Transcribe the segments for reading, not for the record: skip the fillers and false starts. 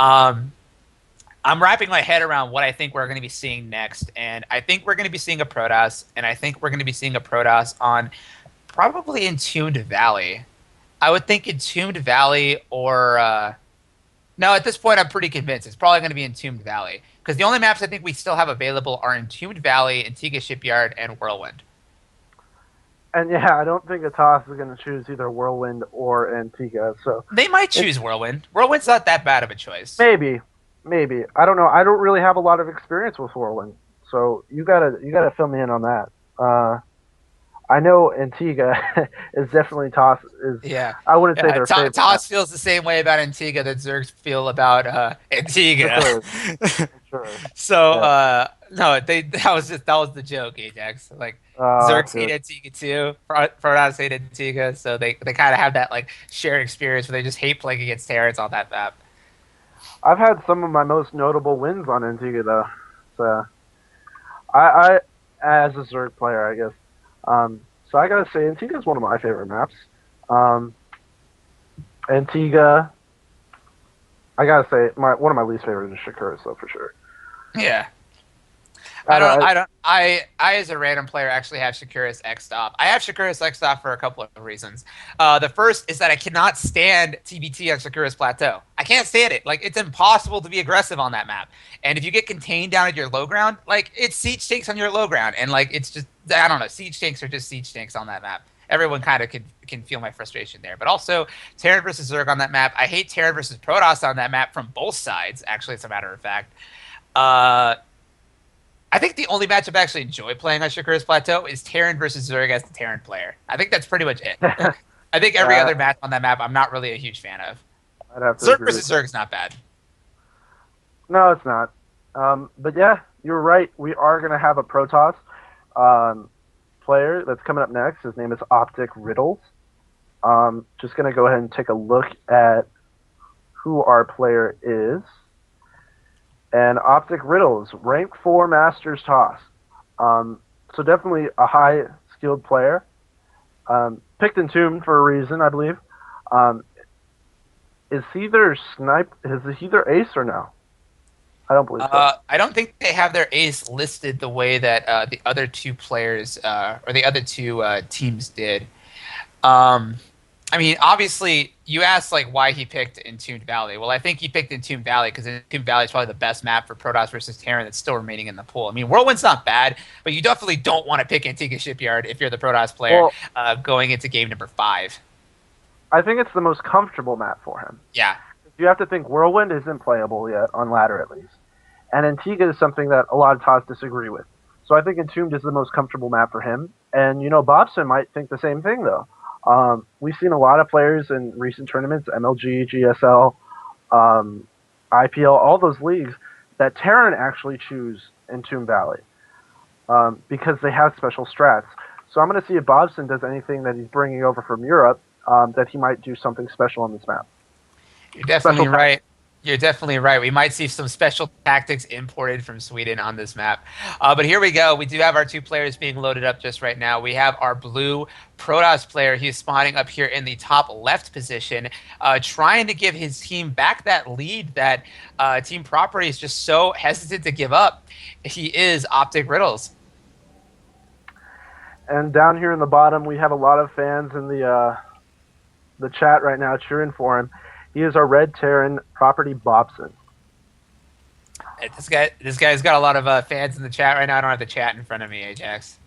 Um, I'm wrapping my head around what I think we're going to be seeing next, and I think we're going to be seeing a Protoss, and I think we're going to be seeing a Protoss on probably Entombed Valley. I would think Entombed Valley or no. At this point, I'm pretty convinced it's probably going to be Entombed Valley because the only maps I think we still have available are Entombed Valley, Antigua Shipyard, and Whirlwind. And yeah, I don't think Atos is going to choose either Whirlwind or Antigua. So They might it's choose Whirlwind. Whirlwind's not that bad of a choice. maybe I don't know. I don't really have a lot of experience with Whirlwind, so you gotta fill me in on that. I know Antigua is definitely Toss is. Yeah, I wouldn't say their favorite. Toss feels the same way about Antigua that Zergs feel about For Antigua. sure, for sure. So Yeah. no, that was the joke, Ajax. Like Zergs hate Good. Antigua too. Protoss hate Antigua, so they kind of have that like shared experience where they just hate playing against Terrans on that map. I've had some of my most notable wins on Antigua though. So I as a Zerg player, I guess. So I gotta say, Antigua is one of my favorite maps. Um, Antigua, I gotta say, one of my least favorite is Shakuras, though for sure. Yeah. I don't, I, I as a random player actually have Shakuris X-Stop. I have Shakuris X-Stop for a couple of reasons. The first is that I cannot stand TBT on Shakuris Plateau. I can't stand it. Like, it's impossible to be aggressive on that map. And if you get contained down at your low ground, like, it's siege tanks on your low ground. And, like, it's just, I don't know, siege tanks are just siege tanks on that map. Everyone kind of can feel my frustration there. But also, Terran versus Zerg on that map. I hate Terran versus Protoss on that map from both sides, actually, as a matter of fact. I think the only matchup I actually enjoy playing on Shakuris Plateau is Terran versus Zerg as the Terran player. I think that's pretty much it. I think every other match on that map I'm not really a huge fan of. I'd have to Zerg agree versus with Zerg's not bad. No, it's not. But yeah, you're right. We are gonna have a Protoss player that's coming up next. His name is Optik Riddlez. Just gonna go ahead and take a look at who our player is. And Optik Riddlez, rank 4 Masters Toss. So definitely a high skilled player. Picked and tuned for a reason, I believe. Is he their snipe? Is he their ace or no? I don't believe so. I don't think they have their ace listed the way that the other two players or the other two teams did. I mean, obviously, you asked like why he picked Entombed Valley. Well, I think he picked Entombed Valley because Entombed Valley is probably the best map for Protoss versus Terran that's still remaining in the pool. I mean, Whirlwind's not bad, but you definitely don't want to pick Antigua Shipyard if you're the Protoss player going into game number 5. I think it's the most comfortable map for him. Yeah. You have to think Whirlwind isn't playable yet, on ladder at least. And Antigua is something that a lot of TOS disagree with. So I think Entombed is the most comfortable map for him. And, Bobson might think the same thing, though. We've seen a lot of players in recent tournaments, MLG, GSL, IPL, all those leagues, that Terran actually choose Entombed Valley because they have special strats. So I'm going to see if Bobson does anything that he's bringing over from Europe that he might do something special on this map. You're definitely right. You're definitely right. We might see some special tactics imported from Sweden on this map. But here we go. We do have our two players being loaded up just right now. We have our blue Protoss player. He's spawning up here in the top left position, trying to give his team back that lead that Team Property is just so hesitant to give up. He is Optik Riddlez. And down here in the bottom, we have a lot of fans in the chat right now cheering for him. He is our Red Terran Property Bobson. This guy's got a lot of fans in the chat right now. I don't have the chat in front of me, Ajax.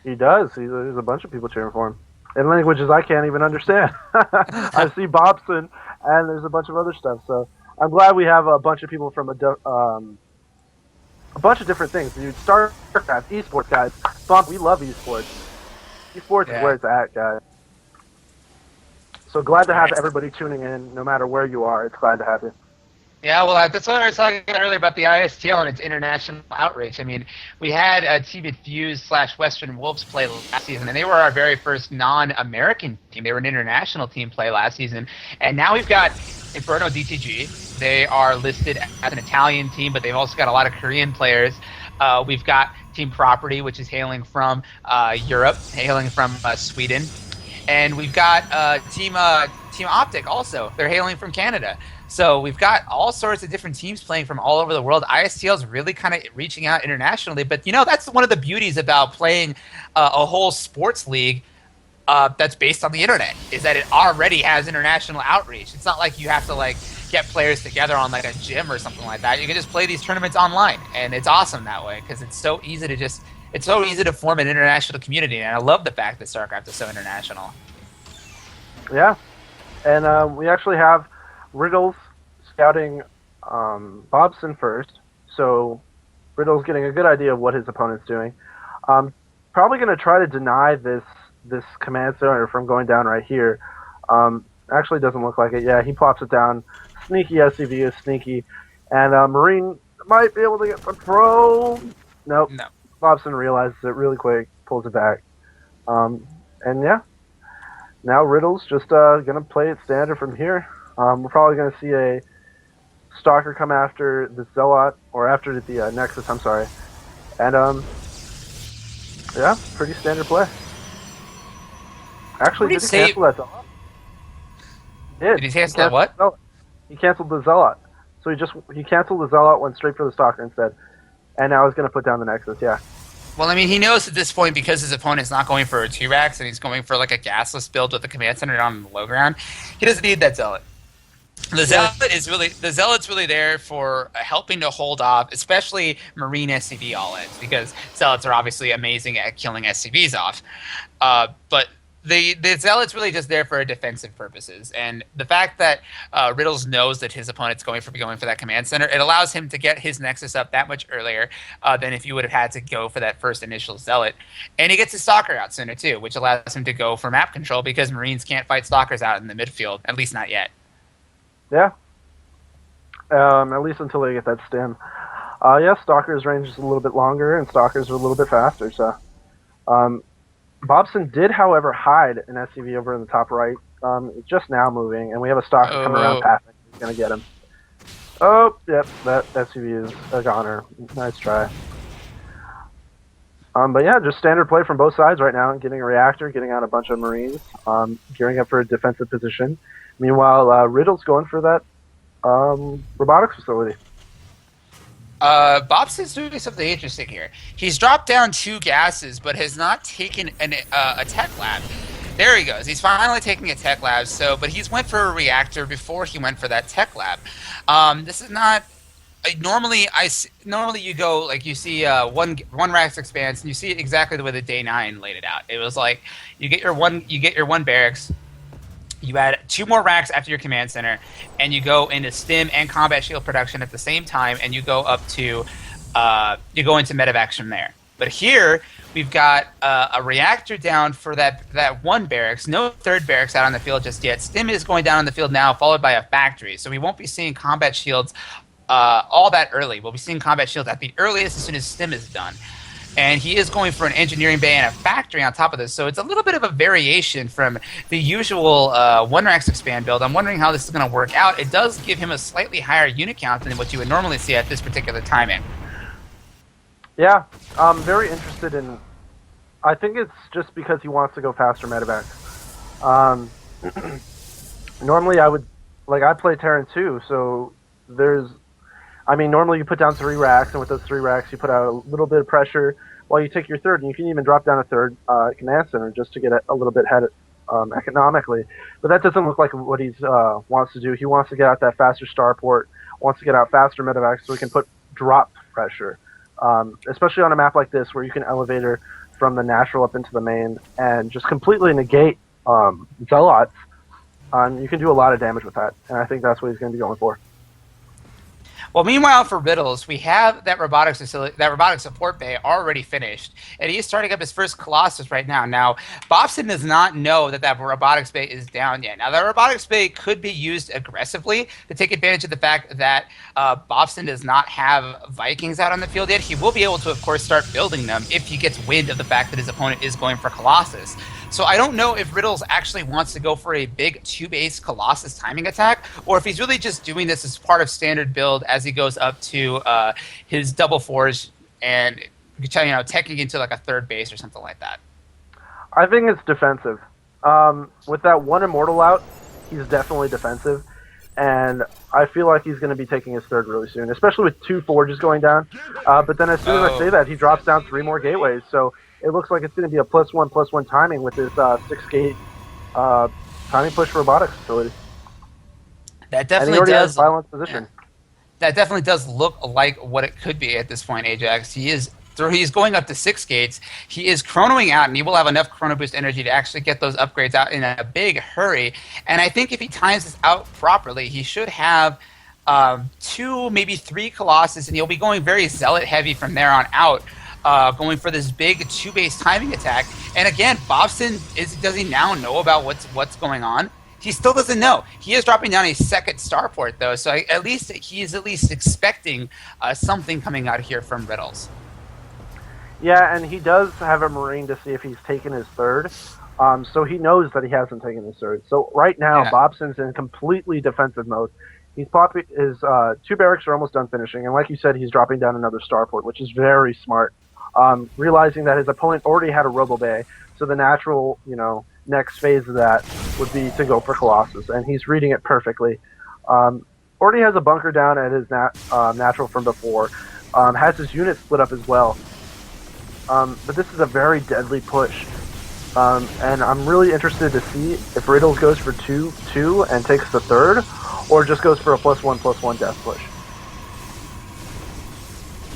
He does. There's a bunch of people cheering for him in languages I can't even understand. I see Bobson, and there's a bunch of other stuff. So I'm glad we have a bunch of people from a bunch of different things. Dude, StarCraft, esports guys. Bump, we love esports. Esports is where it's at, guys. So glad to have everybody tuning in, no matter where you are. It's glad to have you. Yeah, well, that's what I was talking about earlier about the ISTL and its international outreach. I mean, we had Team Infuse / Western Wolves play last season, and they were our very first non-American team. They were an international team play last season. And now we've got Inferno DTG. They are listed as an Italian team, but they've also got a lot of Korean players. We've got Team Property, which is hailing from Europe, hailing from Sweden. And we've got Team Optik also. They're hailing from Canada. So we've got all sorts of different teams playing from all over the world. ISTL is really kind of reaching out internationally, but that's one of the beauties about playing a whole sports league that's based on the internet, is that it already has international outreach. It's not like you have to like get players together on like a gym or something like that. You can just play these tournaments online, and it's awesome that way because it's so easy to form an international community. And I love the fact that StarCraft is so international. Yeah, and we actually have Riddlez scouting Bobson first, so Riddle's getting a good idea of what his opponent's doing. Probably going to try to deny this command center from going down right here. Actually, doesn't look like it. Yeah, he plops it down. Sneaky SCV is sneaky, and Marine might be able to get the pro. Nope. No. Bobson realizes it really quick, pulls it back, and yeah. Now Riddle's just gonna play it standard from here. We're probably gonna see a Stalker come after the Zealot, or after the Nexus, I'm sorry. And, yeah, pretty standard play. Actually, did he cancel that Zealot? Did he cancel that what? He canceled the Zealot. So he canceled the Zealot, went straight for the Stalker instead. And now he's going to put down the Nexus, yeah. Well, I mean, he knows at this point, because his opponent's not going for a 2-Rax and he's going for like a gasless build with the command center down on the low ground, he doesn't need that Zealot. The Zealot's really there for helping to hold off, especially Marine SCV all-ins, because Zealots are obviously amazing at killing SCVs off. But the Zealot's really just there for defensive purposes, and the fact that Riddlez knows that his opponent's going for that command center, it allows him to get his Nexus up that much earlier than if you would have had to go for that first initial Zealot. And he gets his Stalker out sooner too, which allows him to go for map control, because Marines can't fight Stalkers out in the midfield, at least not yet. Yeah. At least until they get that stim. Yeah, Stalker's range is a little bit longer, and Stalkers are a little bit faster, so... Bobson did, however, hide an SCV over in the top right. Just now moving, and we have a Stalker coming around passing. He's going to get him. Oh, yep, that SCV is a goner. Nice try. But yeah, just standard play from both sides right now. Getting a reactor, getting out a bunch of Marines, gearing up for a defensive position. Meanwhile, Riddle's going for that robotics facility. Bobson's doing something interesting here. He's dropped down 2 gases, but has not taken a tech lab. There he goes. He's finally taking a tech lab. But he's went for a reactor before he went for that tech lab. This is not. Normally you go like you see one Rax expanse, and you see it exactly the way the Day 9 laid it out. It was like you get your one barracks. You add 2 more racks after your command center, and you go into stim and combat shield production at the same time, and you go up to you go into medevacs from there. But here we've got a reactor down for that one barracks. No third barracks out on the field just yet. Stim is going down on the field now, followed by a factory. So we won't be seeing combat shields all that early. We'll be seeing combat shields at the earliest as soon as stim is done. And he is going for an engineering bay and a factory on top of this. So it's a little bit of a variation from the usual one Rax expand build. I'm wondering how this is going to work out. It does give him a slightly higher unit count than what you would normally see at this particular timing. Yeah, I'm very interested in... I think it's just because he wants to go faster medevacs. Normally I would... Like, I play Terran too, so there's... I mean, normally you put down 3 racks, and with those 3 racks, you put out a little bit of pressure while you take your third, and you can even drop down a third command center just to get a little bit ahead economically. But that doesn't look like what he wants to do. He wants to get out that faster starport, wants to get out faster medevacs so he can put drop pressure, especially on a map like this where you can elevator from the natural up into the main and just completely negate Zealots. You can do a lot of damage with that, and I think that's what he's going to be going for. Well, meanwhile, for Riddlez, we have that robotics facility, that robotics support bay already finished, and he is starting up his first Colossus right now. Now, Bobson does not know that robotics bay is down yet. Now, that robotics bay could be used aggressively to take advantage of the fact that Bobson does not have Vikings out on the field yet. He will be able to, of course, start building them if he gets wind of the fact that his opponent is going for Colossus. So I don't know if Riddlez actually wants to go for a big 2-base Colossus timing attack, or if he's really just doing this as part of standard build as he goes up to his double fours and teching into like a 3rd base or something like that. I think it's defensive. With that one Immortal out, he's definitely defensive. and I feel like he's going to be taking his third really soon, especially with 2 forges going down. But then as soon as I say Oh, that, he drops down 3 more gateways, so it looks like it's going to be a +1/+1 timing with this 6 gate uh, timing push robotics facility, that and he definitely already has does. Violence Yeah. position. That definitely does look like what it could be at this point, Ajax. He's going up to 6 gates. He is chronoing out, and he will have enough chrono boost energy to actually get those upgrades out in a big hurry. And I think if he times this out properly, he should have 2, maybe 3 Colossus, and he'll be going very zealot heavy from there on out. Going for this big 2-base timing attack, and again, Bobson does he now know about what's going on? He still doesn't know. He is dropping down a second starport though, so at least he is at least expecting something coming out here from Riddlez. Yeah, and he does have a Marine to see if he's taken his third. So he knows that he hasn't taken his third. So right now, Yeah. Bobson's in completely defensive mode. He's popping his 2 barracks are almost done finishing, and like you said, he's dropping down another starport, which is very smart. Realizing that his opponent already had a Robo Bay, so the natural, next phase of that would be to go for Colossus, and he's reading it perfectly. Already has a bunker down at his natural from before. Has his unit split up as well. But this is a very deadly push. And I'm really interested to see if Riddlez goes for 2-2 and takes the third, or just goes for a +1/+1 death push.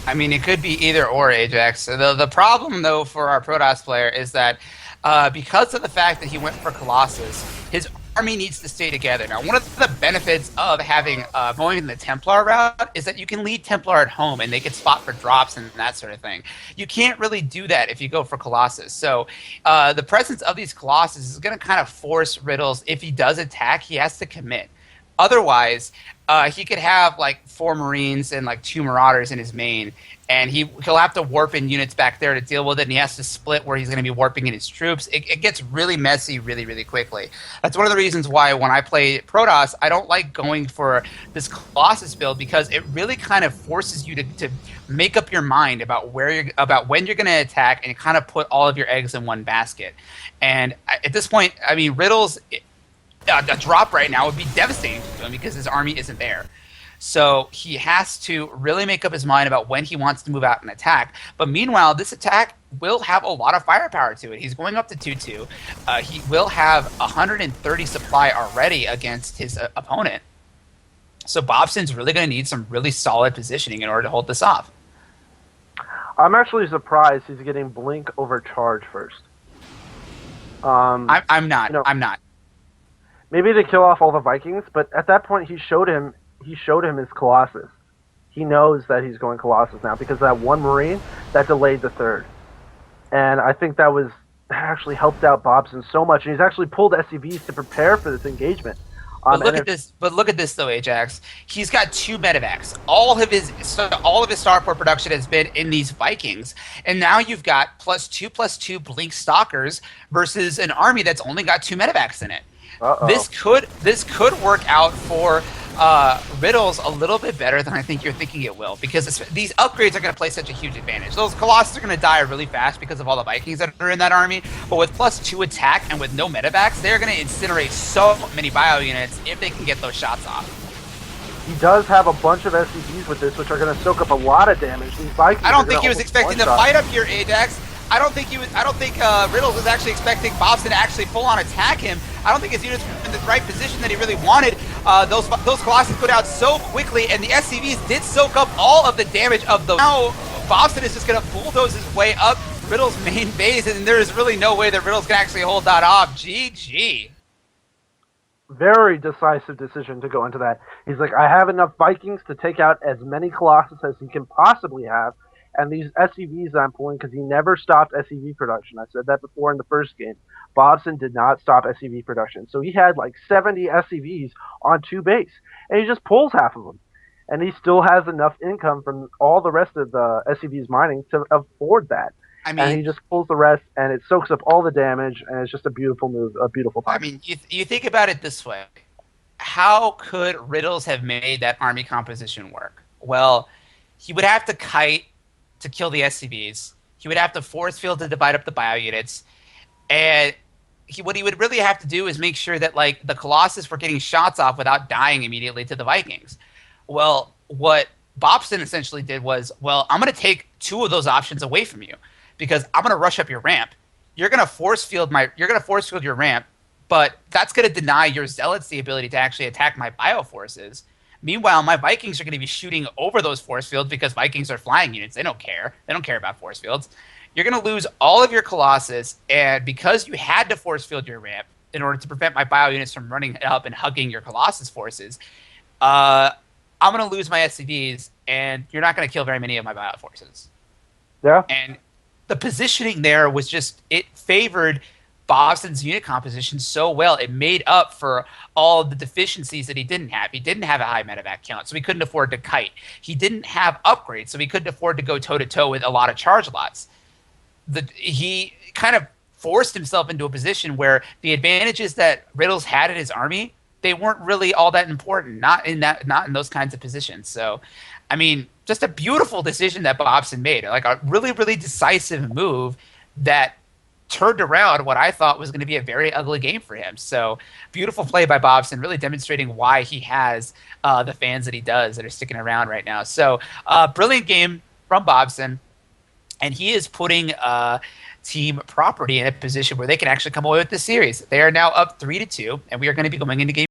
I mean, it could be either or, Ajax. The problem, though, for our Protoss player is that because of the fact that he went for Colossus, his army needs to stay together. Now, one of the benefits of having going in the Templar route is that you can lead Templar at home, and they can spot for drops and that sort of thing. You can't really do that if you go for Colossus. So the presence of these Colossus is going to kind of force Riddlez, if he does attack, he has to commit. Otherwise, he could have like 4 Marines and like 2 Marauders in his main, and he'll have to warp in units back there to deal with it, and he has to split where he's going to be warping in his troops. It gets really messy really, really quickly. That's one of the reasons why when I play Protoss, I don't like going for this Colossus build, because it really kind of forces you to make up your mind about when you're going to attack, and kind of put all of your eggs in one basket. And at this point, I mean, Riddlez, a drop right now would be devastating to him because his army isn't there. So he has to really make up his mind about when he wants to move out and attack. But meanwhile, this attack will have a lot of firepower to it. He's going up to 2-2. He will have 130 supply already against his opponent. So Bobson's really going to need some really solid positioning in order to hold this off. I'm actually surprised he's getting blink over charge first. I'm not. I'm not. Maybe to kill off all the Vikings, but at that point he showed him his Colossus. He knows that he's going Colossus now because that 1 Marine that delayed the third. And I think that actually helped out Bobson so much, and he's actually pulled SCVs to prepare for this engagement. But look at this though, Ajax. He's got 2 medevacs. All of his starport production has been in these Vikings, and now you've got +2/+2 blink stalkers versus an army that's only got 2 medevacs in it. Uh-oh. This could work out for Riddlez a little bit better than I think you're thinking it will, because these upgrades are going to play such a huge advantage. Those Colossus are going to die really fast because of all the Vikings that are in that army, but with +2 attack and with no medevacs, they're going to incinerate so many bio units if they can get those shots off. He does have a bunch of SCVs with this, which are going to soak up a lot of damage. These Vikings I don't think he was expecting to fight up here, Ajax. I don't think Riddlez was actually expecting Bobson to actually full-on attack him. I don't think his units were in the right position that he really wanted. Those Colossus go down so quickly, and the SCVs did soak up all of the damage of those. Now, Bobson is just going to bulldoze his way up Riddlez' main base, and there is really no way that Riddlez can actually hold that off. GG. Very decisive decision to go into that. He's like, I have enough Vikings to take out as many Colossus as he can possibly have. And these SCVs that I'm pulling, because he never stopped SCV production. I said that before in the first game. Bobson did not stop SCV production. So he had like 70 SCVs on 2 base. And he just pulls half of them. And he still has enough income from all the rest of the SCVs mining to afford that. I mean, and he just pulls the rest, and it soaks up all the damage, and it's just a beautiful move, a beautiful time. I mean, you think about it this way. How could Riddlez have made that army composition work? Well, he would have to kite to kill the SCVs. He would have to force field to divide up the bio units. And what he would really have to do is make sure that like the Colossus were getting shots off without dying immediately to the Vikings. Well, what Bobson essentially did was, well, I'm going to take two of those options away from you because I'm going to rush up your ramp. You're going to force field your ramp, but that's going to deny your zealots the ability to actually attack my bioforces. Meanwhile, my Vikings are going to be shooting over those force fields because Vikings are flying units. They don't care. They don't care about force fields. You're going to lose all of your Colossus, and because you had to force field your ramp in order to prevent my bio units from running up and hugging your Colossus forces, uh, I'm going to lose my SCVs, and you're not going to kill very many of my bio forces. Yeah. And the positioning there was just, it favored Boston's unit composition so well. It made up for all the deficiencies that he didn't have. He didn't have a high medevac count, so he couldn't afford to kite. He didn't have upgrades, so he couldn't afford to go toe-to-toe with a lot of charge lots. He kind of forced himself into a position where the advantages that Riddlez had in his army, they weren't really all that important, not in those kinds of positions. So, I mean, just a beautiful decision that Bobson made, like a really, really decisive move that turned around what I thought was going to be a very ugly game for him. So, beautiful play by Bobson, really demonstrating why he has the fans that he does that are sticking around right now. So, brilliant game from Bobson. And he is putting Team Property in a position where they can actually come away with the series. They are now up 3-2, and we are going to be going into game